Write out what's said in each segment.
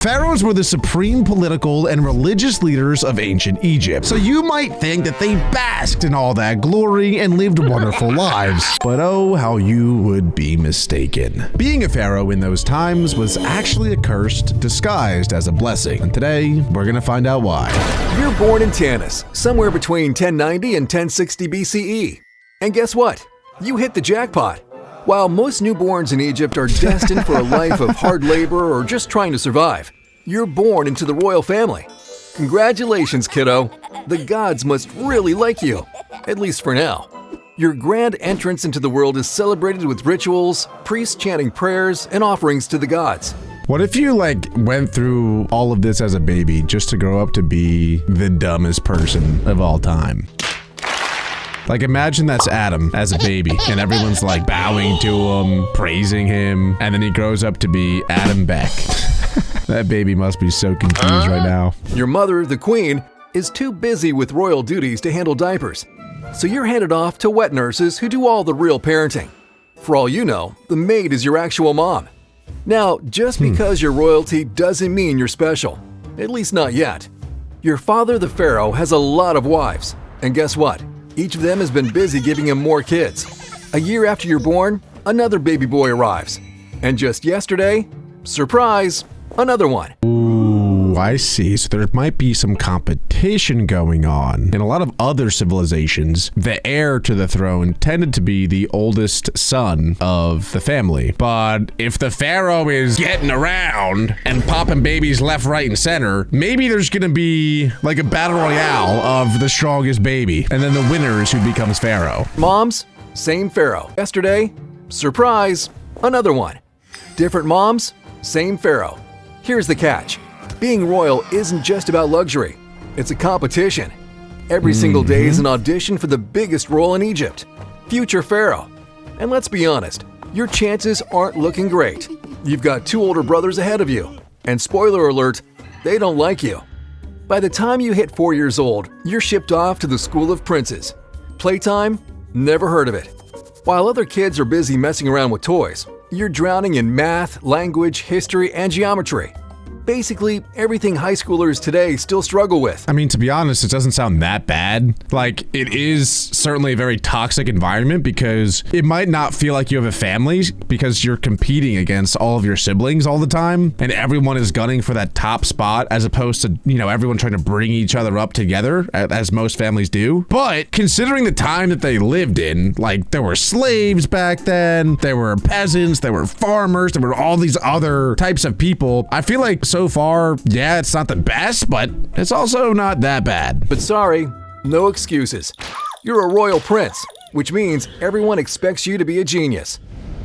Pharaohs were the supreme political and religious leaders of ancient Egypt, so you might think that they basked in all that glory and lived wonderful lives. But oh, how you would be mistaken. Being a pharaoh in those times was actually a curse disguised as a blessing, and today we're gonna find out why. You're born in Tanis, somewhere between 1090 and 1060 BCE. And guess what? You hit the jackpot. While most newborns in Egypt are destined for a life of hard labor or just trying to survive, you're born into the royal family. Congratulations, kiddo. The gods must really like you, at least for now. Your grand entrance into the world is celebrated with rituals, priests chanting prayers, and offerings to the gods. What if you went through all of this as a baby just to grow up to be the dumbest person of all time? Imagine that's Adam as a baby, and everyone's bowing to him, praising him, and then he grows up to be Adam Beck. That baby must be so confused right now. Your mother, the queen, is too busy with royal duties to handle diapers, so you're handed off to wet nurses who do all the real parenting. For all you know, the maid is your actual mom. Now, just because you're royalty doesn't mean you're special, at least not yet. Your father, the pharaoh, has a lot of wives, and guess what? Each of them has been busy giving him more kids. A year after you're born, another baby boy arrives. And just yesterday, surprise, another one. Ooh, I see. So there might be some competition going on. In a lot of other civilizations, the heir to the throne tended to be the oldest son of the family. But if the pharaoh is getting around and popping babies left, right, and center, maybe there's gonna be a battle royale of the strongest baby, and then the winner is who becomes pharaoh. Moms, same pharaoh. Yesterday, surprise, another one. Different moms, same pharaoh. Here's the catch. Being royal isn't just about luxury. It's a competition. Every single day is an audition for the biggest role in Egypt, future pharaoh. And let's be honest, your chances aren't looking great. You've got 2 older brothers ahead of you. And spoiler alert, they don't like you. By the time you hit 4 years old, you're shipped off to the school of princes. Playtime? Never heard of it. While other kids are busy messing around with toys, you're drowning in math, language, history, and geometry. Basically, everything high schoolers today still struggle with. I mean, to be honest, it doesn't sound that bad. It is certainly a very toxic environment because it might not feel like you have a family because you're competing against all of your siblings all the time and everyone is gunning for that top spot as opposed to, everyone trying to bring each other up together as most families do. But considering the time that they lived in, there were slaves back then, there were peasants, there were farmers, there were all these other types of people. I feel like so far, yeah, it's not the best, but it's also not that bad. But sorry, no excuses. You're a royal prince, which means everyone expects you to be a genius.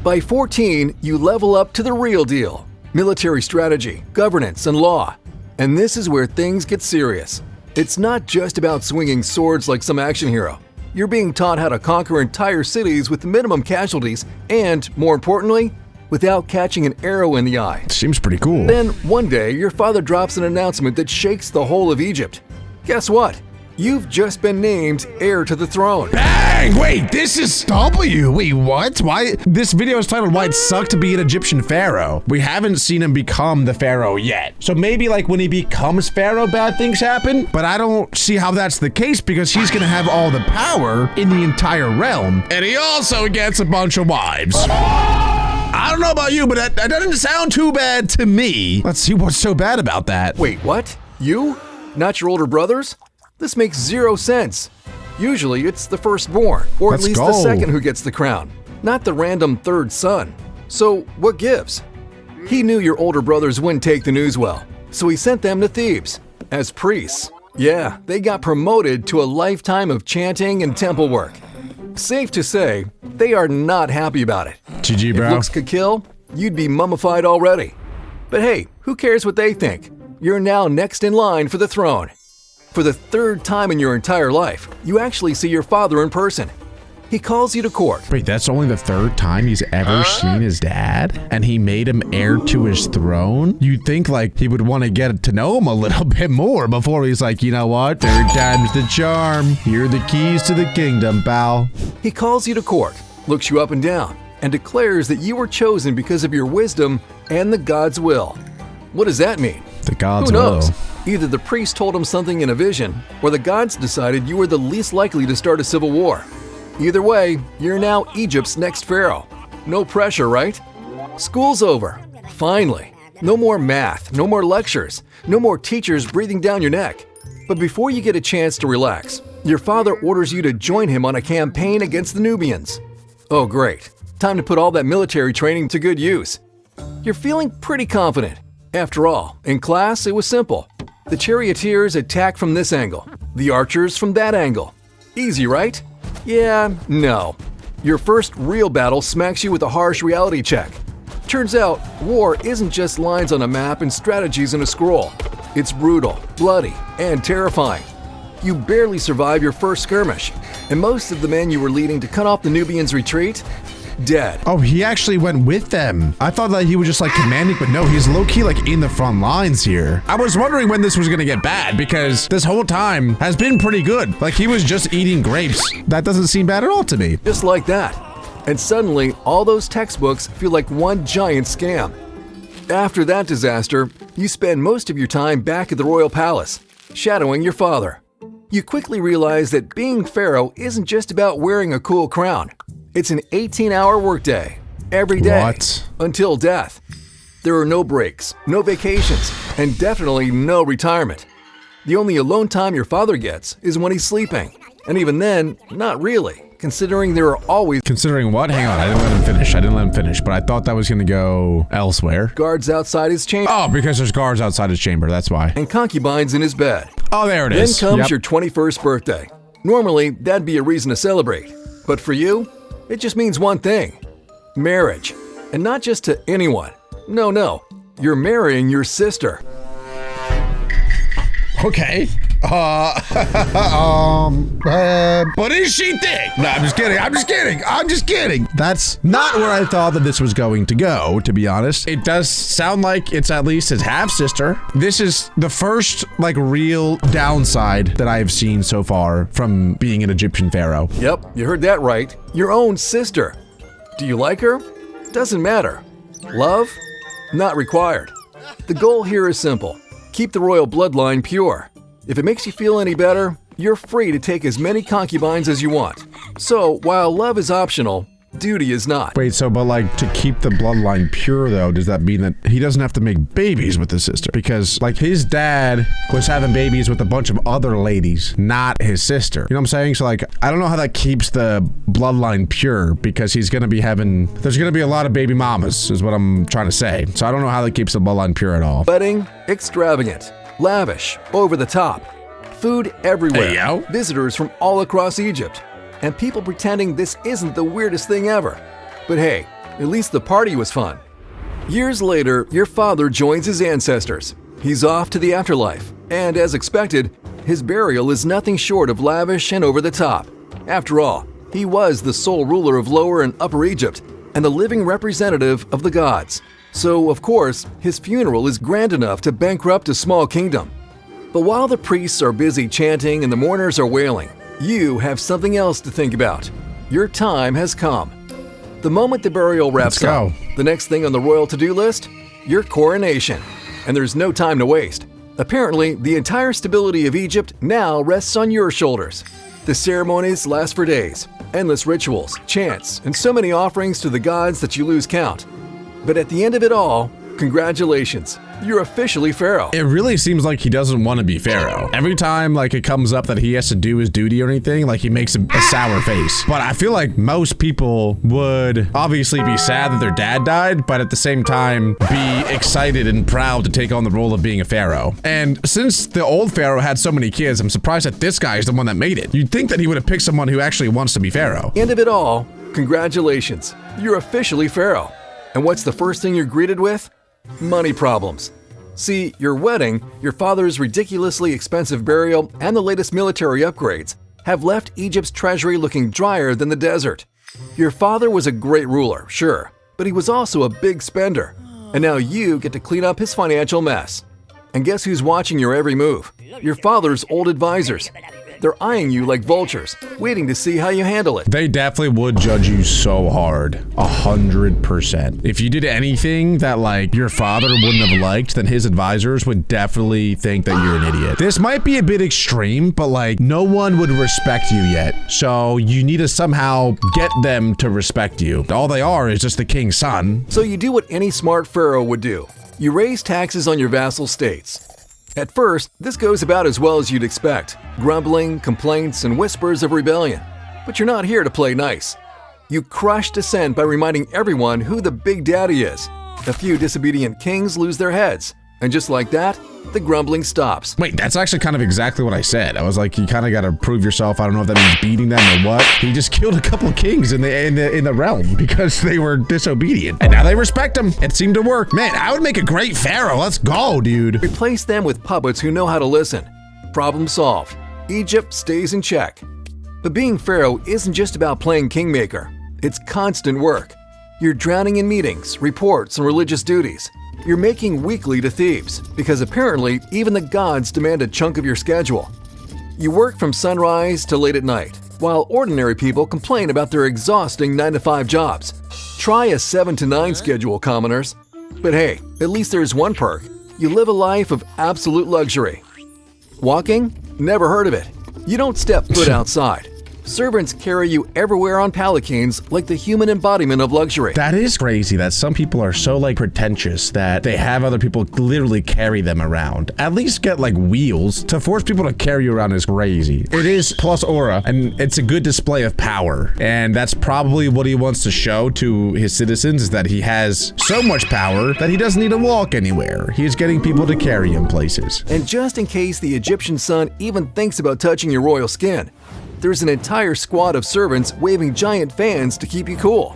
By 14, you level up to the real deal: military strategy, governance, and law. And this is where things get serious. It's not just about swinging swords like some action hero. You're being taught how to conquer entire cities with minimum casualties and, more importantly, without catching an arrow in the eye. Seems pretty cool. Then, one day, your father drops an announcement that shakes the whole of Egypt. Guess what? You've just been named heir to the throne. Bang! Wait, this is W. Wait, what? Why? This video is titled Why It Sucked to Be an Egyptian Pharaoh. We haven't seen him become the Pharaoh yet. So maybe when he becomes Pharaoh, bad things happen? But I don't see how that's the case because he's gonna have all the power in the entire realm. And he also gets a bunch of wives. I don't know about you, but that doesn't sound too bad to me. Let's see what's so bad about that. Wait, what? You? Not your older brothers? This makes 0 sense. Usually it's the firstborn, or at least the second who gets the crown, not the random third son. So what gives? He knew your older brothers wouldn't take the news well, so he sent them to Thebes as priests. Yeah, they got promoted to a lifetime of chanting and temple work. Safe to say, they are not happy about it. GG, bro. If looks could kill, you'd be mummified already. But hey, who cares what they think? You're now next in line for the throne. For the 3rd time in your entire life, you actually see your father in person. He calls you to court. Wait, that's only the 3rd time he's ever seen his dad? And he made him heir to his throne? You'd think he would want to get to know him a little bit more before he's you know what? 3rd time's the charm. Here are the keys to the kingdom, pal. He calls you to court, looks you up and down, and declares that you were chosen because of your wisdom and the God's will. What does that mean? The gods Who knows? will. Either the priest told him something in a vision, or the gods decided you were the least likely to start a civil war. Either way, you're now Egypt's next pharaoh. No pressure, right? School's over. Finally. No more math, no more lectures, no more teachers breathing down your neck. But before you get a chance to relax, your father orders you to join him on a campaign against the Nubians. Oh great, time to put all that military training to good use. You're feeling pretty confident. After all, in class it was simple. The charioteers attack from this angle, the archers from that angle. Easy, right? Yeah, no. Your first real battle smacks you with a harsh reality check. Turns out, war isn't just lines on a map and strategies in a scroll. It's brutal, bloody, and terrifying. You barely survive your first skirmish, and most of the men you were leading to cut off the Nubians' retreat, dead. Oh, he actually went with them. I thought that he was just like commanding, but no, he's low-key like in the front lines here. I was wondering when this was gonna get bad because this whole time has been pretty good. Like he was just eating grapes. That doesn't seem bad at all to me. Just like that. And suddenly, all those textbooks feel like one giant scam. After that disaster, you spend most of your time back at the royal palace, shadowing your father. You quickly realize that being pharaoh isn't just about wearing a cool crown. It's an 18-hour workday, every day, What? until death. There are no breaks, no vacations, and definitely no retirement. The only alone time your father gets is when he's sleeping. And even then, not really, considering there are always Considering what? Hang on, I didn't let him finish, but I thought that was gonna go elsewhere. guards outside his chamber Oh, because there's guards outside his chamber, that's why. and concubines in his bed. Oh, there it Then is. comes Yep. your 21st birthday. Normally, that'd be a reason to celebrate. But for you, it just means one thing. Marriage. And not just to anyone. No. You're marrying your sister. Okay. What does she think? No, I'm just kidding. That's not where I thought that this was going to go, to be honest. It does sound like it's at least his half-sister. This is the first, like, real downside that I've seen so far from being an Egyptian pharaoh. Yep, you heard that right. Your own sister. Do you like her? Doesn't matter. Love? Not required. The goal here is simple. Keep the royal bloodline pure. If it makes you feel any better, you're free to take as many concubines as you want. So, while love is optional, duty is not. Wait, so, but like, to keep the bloodline pure, though, does that mean that he doesn't have to make babies with his sister? Because, like, his dad was having babies with a bunch of other ladies, not his sister. You know what I'm saying? So, like, I don't know how that keeps the bloodline pure, because he's gonna be having, there's gonna be a lot of baby mamas, is what I'm trying to say. So I don't know how that keeps the bloodline pure at all. Wedding, extravagant, lavish, over the top. Food everywhere. Hey, yo. Visitors from all across Egypt. And people pretending this isn't the weirdest thing ever. But hey, at least the party was fun. Years later, your father joins his ancestors. He's off to the afterlife, and as expected, his burial is nothing short of lavish and over the top. After all, he was the sole ruler of Lower and Upper Egypt, and the living representative of the gods. So, of course, his funeral is grand enough to bankrupt a small kingdom. But while the priests are busy chanting and the mourners are wailing, you have something else to think about. Your time has come. The moment the burial wraps up, the next thing on the royal to-do list? Your coronation. And there's no time to waste. Apparently, the entire stability of Egypt now rests on your shoulders. The ceremonies last for days. Endless rituals, chants, and so many offerings to the gods that you lose count. But at the end of it all, congratulations. You're officially Pharaoh. It really seems like he doesn't want to be Pharaoh. Every time, like, it comes up that he has to do his duty or anything, like, he makes a sour face. But I feel like most people would obviously be sad that their dad died, but at the same time, be excited and proud to take on the role of being a Pharaoh. And since the old Pharaoh had so many kids, I'm surprised that this guy is the one that made it. You'd think that he would have picked someone who actually wants to be Pharaoh. End of it all, congratulations. You're officially Pharaoh. And what's the first thing you're greeted with? Money problems. See, your wedding, your father's ridiculously expensive burial, and the latest military upgrades have left Egypt's treasury looking drier than the desert. Your father was a great ruler, sure, but he was also a big spender. And now you get to clean up his financial mess. And guess who's watching your every move? Your father's old advisors. They're eyeing you like vultures, waiting to see how you handle it. They definitely would judge you so hard. 100%. If you did anything that like your father wouldn't have liked, then his advisors would definitely think that you're an idiot. This might be a bit extreme, but like no one would respect you yet. So you need to somehow get them to respect you. All they are is just the king's son. So you do what any smart pharaoh would do. You raise taxes on your vassal states. At first, this goes about as well as you'd expect. Grumbling, complaints, and whispers of rebellion. But you're not here to play nice. You crush dissent by reminding everyone who the big daddy is. A few disobedient kings lose their heads. And just like that, the grumbling stops. Wait, that's actually kind of exactly what I said. I was like, you kind of got to prove yourself. I don't know if that means beating them or what. He just killed a couple of kings in the realm because they were disobedient. And now they respect him. It seemed to work. Man, I would make a great pharaoh. Let's go, dude. Replace them with puppets who know how to listen. Problem solved. Egypt stays in check. But being pharaoh isn't just about playing kingmaker. It's constant work. You're drowning in meetings, reports, and religious duties. You're making weekly to Thebes, because apparently even the gods demand a chunk of your schedule. You work from sunrise to late at night, while ordinary people complain about their exhausting 9-to-5 jobs. Try a 7-to-9 schedule, commoners. But hey, at least there's one perk. You live a life of absolute luxury. Walking? Never heard of it. You don't step foot outside. Servants carry you everywhere on palanquins like the human embodiment of luxury. That is crazy that some people are so like pretentious that they have other people literally carry them around. At least get like wheels. To force people to carry you around is crazy. It is plus aura, and it's a good display of power. And that's probably what he wants to show to his citizens, is that he has so much power that he doesn't need to walk anywhere. He's getting people to carry him places. And just in case the Egyptian sun even thinks about touching your royal skin, there's an entire squad of servants waving giant fans to keep you cool.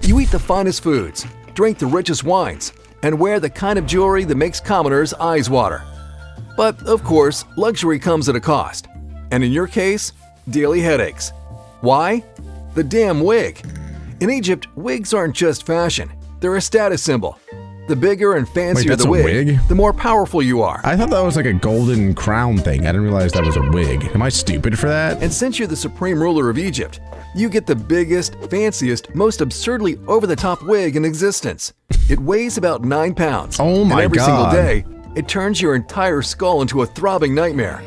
You eat the finest foods, drink the richest wines, and wear the kind of jewelry that makes commoners' eyes water. But, of course, luxury comes at a cost. And in your case, daily headaches. Why? The damn wig. In Egypt, wigs aren't just fashion. They're a status symbol. The bigger and fancier the wig, the more powerful you are. I thought that was like a golden crown thing. I didn't realize that was a wig. Am I stupid for that? And since you're the supreme ruler of Egypt, you get the biggest, fanciest, most absurdly over-the-top wig in existence. It weighs about 9 pounds. Oh my and every God. single day, it turns your entire skull into a throbbing nightmare.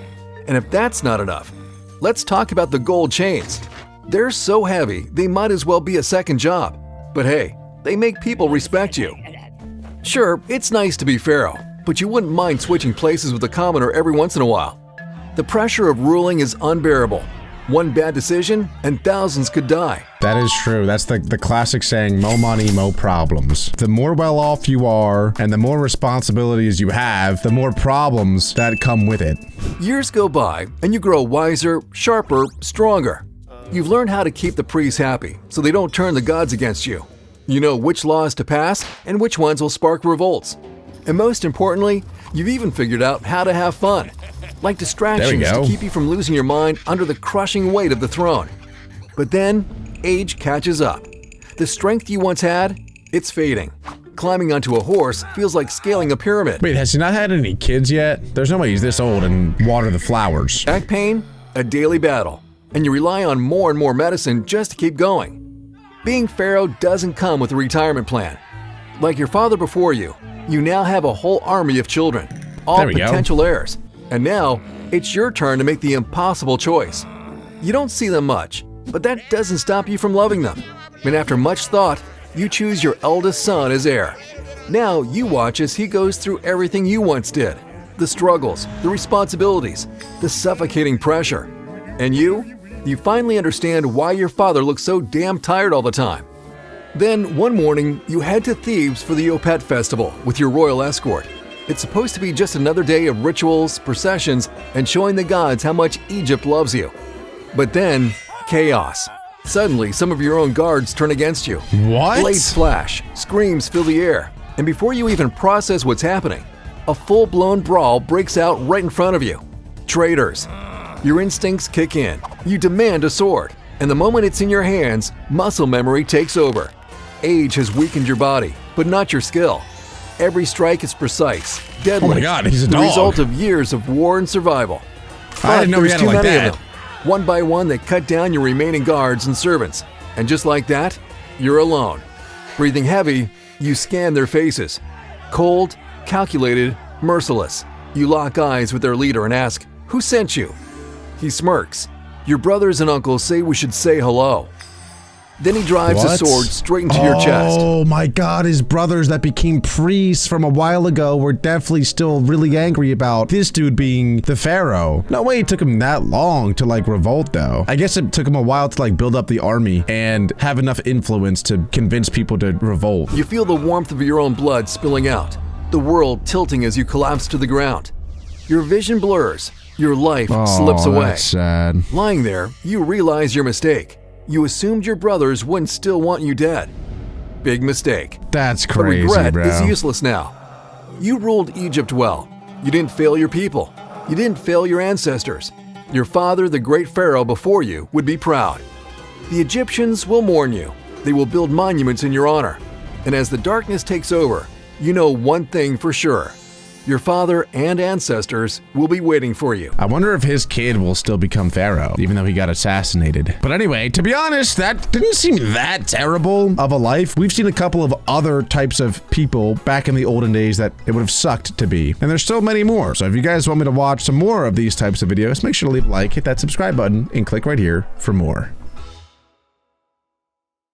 And if that's not enough, let's talk about the gold chains. They're so heavy, they might as well be a second job. But hey, they make people respect you. Sure, it's nice to be pharaoh, but you wouldn't mind switching places with a commoner every once in a while. The pressure of ruling is unbearable. One bad decision, and thousands could die. That is true. That's the classic saying, mo money, mo problems. The more well off you are, and the more responsibilities you have, the more problems that come with it. Years go by, and you grow wiser, sharper, stronger. You've learned how to keep the priests happy, so they don't turn the gods against you. You know which laws to pass and which ones will spark revolts. And most importantly, you've even figured out how to have fun. Like distractions to keep you from losing your mind under the crushing weight of the throne. But then, age catches up. The strength you once had, it's fading. Climbing onto a horse feels like scaling a pyramid. Wait, has he not had any kids yet? There's no way he's this old and water the flowers. Back pain, a daily battle. And you rely on more and more medicine just to keep going. Being pharaoh doesn't come with a retirement plan. Like your father before you, you now have a whole army of children, all potential heirs. And now, it's your turn to make the impossible choice. You don't see them much, but that doesn't stop you from loving them. And after much thought, you choose your eldest son as heir. Now you watch as he goes through everything you once did. The struggles, the responsibilities, the suffocating pressure. And you finally understand why your father looks so damn tired all the time. Then, one morning, you head to Thebes for the Opet festival with your royal escort. It's supposed to be just another day of rituals, processions, and showing the gods how much Egypt loves you. But then, chaos. Suddenly, some of your own guards turn against you. What? Blades flash, screams fill the air, and before you even process what's happening, a full-blown brawl breaks out right in front of you. Traitors. Your instincts kick in. You demand a sword, and the moment it's in your hands, muscle memory takes over. Age has weakened your body, but not your skill. Every strike is precise, deadly. Oh my God, he's a the dog. result of years of war and survival. I didn't know we there's had it too like many that. of them. One by one, they cut down your remaining guards and servants. And just like that, you're alone. Breathing heavy, you scan their faces. Cold, calculated, merciless. You lock eyes with their leader and ask, "Who sent you?" He smirks. Your brothers and uncles say we should say hello. Then he drives his sword straight into your chest. Oh my god, his brothers that became priests from a while ago were definitely still really angry about this dude being the Pharaoh. No way it took him that long to like revolt though. I guess it took him a while to like build up the army and have enough influence to convince people to revolt. You feel the warmth of your own blood spilling out, the world tilting as you collapse to the ground. Your vision blurs, your life slips away. That's sad. Lying there, you realize your mistake. You assumed your brothers wouldn't still want you dead. Big mistake. That's But crazy, regret bro. is useless now. You ruled Egypt well. You didn't fail your people. You didn't fail your ancestors. Your father, the great Pharaoh before you, would be proud. The Egyptians will mourn you. They will build monuments in your honor. And as the darkness takes over, you know one thing for sure. Your father and ancestors will be waiting for you. I wonder if his kid will still become Pharaoh, even though he got assassinated. But anyway, to be honest, that didn't seem that terrible of a life. We've seen a couple of other types of people back in the olden days that it would have sucked to be. And there's still many more. So if you guys want me to watch some more of these types of videos, make sure to leave a like, hit that subscribe button, and click right here for more.